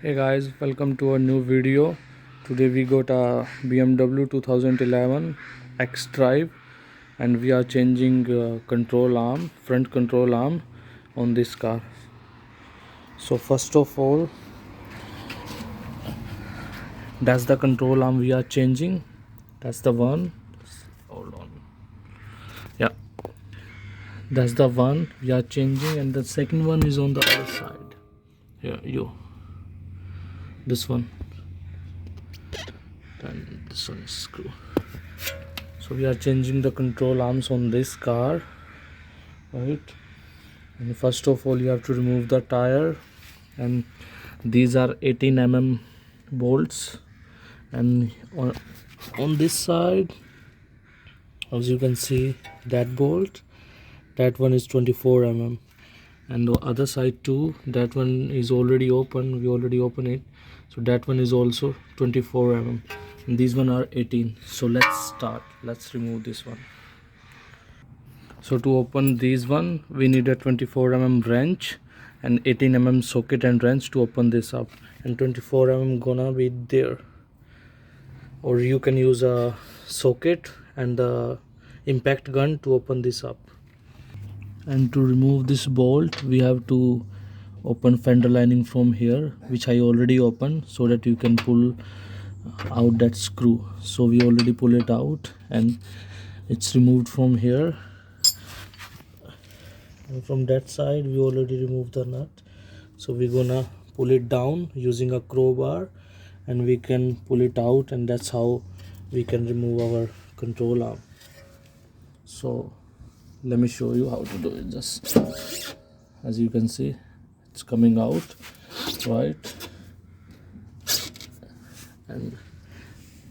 Hey guys, welcome to a new video. Today we got a BMW 2011 xDrive and we are changing control arm, front control arm on this car. So first of all, that's the control arm we are changing. That's the one. Hold on. Yeah, that's the one we are changing, and the second one is on the other side. Here, this one, and this one is screw. So we are changing the control arms on this car, right? And first of all you have to remove the tire, and these are 18 mm bolts, and on this side, as you can see, that bolt, that one is 24 mm, and the other side too, that one is already open, we already open it, so that one is also 24 mm, and these one are 18. So let's remove this one. So to open these one, we need a 24 mm wrench and 18 mm socket and wrench to open this up, and 24 mm gonna be there, or you can use a socket and the impact gun to open this up. And to remove this bolt, we have to open fender lining from here, which I already opened, so that you can pull out that screw. So we already pull it out and it's removed from here, and from that side we already removed the nut. So we're gonna pull it down using a crowbar, and we can pull it out, and that's how we can remove our control arm. So let me show you how to do it. Just as you can see, it's coming out, right? And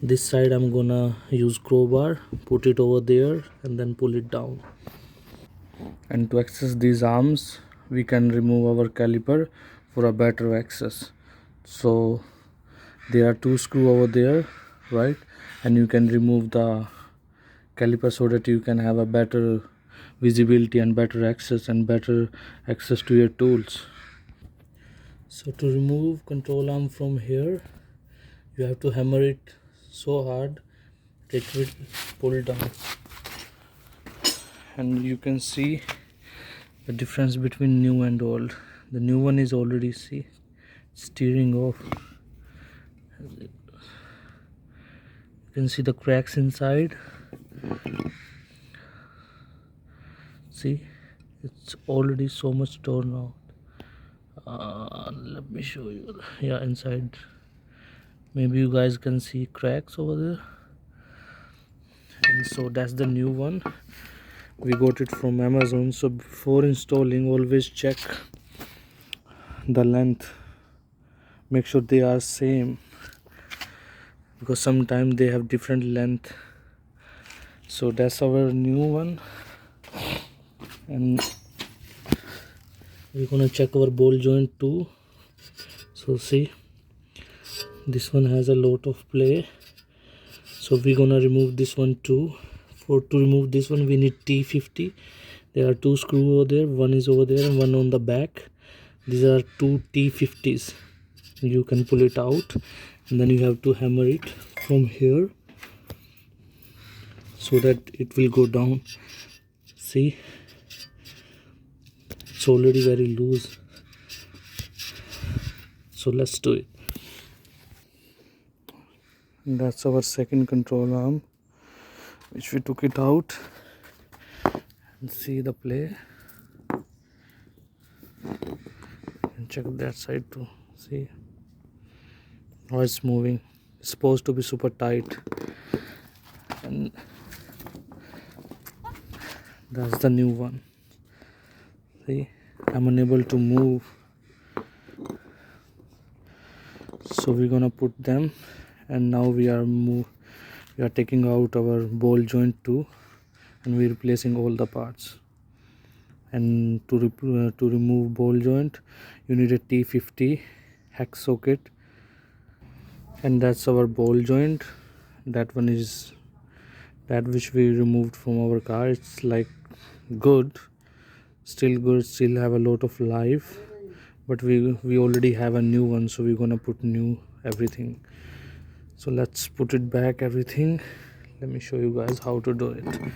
this side I'm gonna use crowbar, put it over there, and then pull it down. And to access these arms, we can remove our caliper for a better access. So there are two screws over there, right? And you can remove the caliper so that you can have a better visibility and better access to your tools. So to remove control arm from here, you have to hammer it so hard that it will pull down, and you can see the difference between new and old. The new one is already, see, steering off. You can see the cracks inside. See, it's already so much torn out. Let me show you. Yeah, inside, maybe you guys can see cracks over there. And so that's the new one. We got it from Amazon. So before installing, always check the length, make sure they are same, because sometimes they have different length. So that's our new one, and we're gonna check our ball joint too. So see, this one has a lot of play, so we're gonna remove this one too. To remove this one, we need T50. There are two screws over there, one is over there and one on the back. These are two T50s. You can pull it out, and then you have to hammer it from here so that it will go down. See, it's already very loose. So let's do it. And that's our second control arm, which we took it out, and see the play, and check that side too. See how it's moving. It's supposed to be super tight, and that's the new one. See, I'm unable to move, so we're gonna put them, and now we are taking out our ball joint too, and we're replacing all the parts. And to remove ball joint, you need a T50 hex socket, and that's our ball joint. That one is that which we removed from our car. It's like good, still have a lot of life, but we already have a new one, so we're gonna put new everything. So let's put it back everything. Let me show you guys how to do it.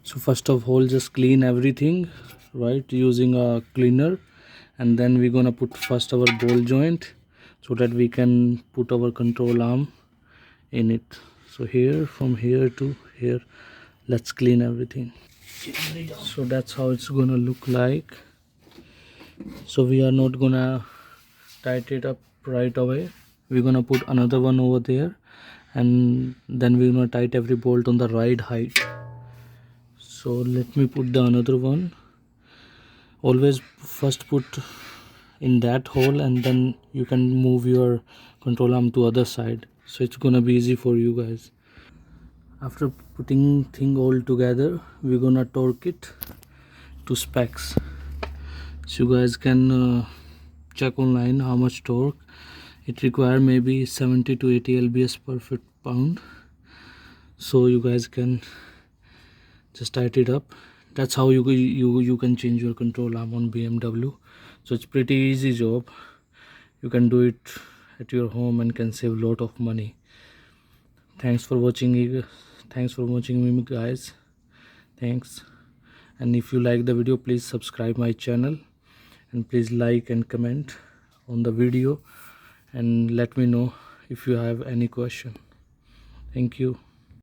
So first of all, just clean everything, right, using a cleaner, and then we're gonna put first our ball joint so that we can put our control arm in it. So here, from here to here, let's clean everything. So that's how it's gonna look like. So we are not gonna tighten it up right away. We're gonna put another one over there, and then we're gonna tighten every bolt on the right height. So let me put the another one. Always first put in that hole, and then you can move your control arm to other side, so it's gonna be easy for you guys. After putting thing all together, we're gonna torque it to specs, so you guys can check online how much torque it require. Maybe 70 to 80 lbs per foot-pound, so you guys can just tighten it up. That's how you can change your control arm on BMW. So it's pretty easy job. You can do it at your home and can save a lot of money. Thanks for watching me, guys. Thanks. And if you like the video, please subscribe my channel, and please like and comment on the video, and let me know if you have any question. Thank you.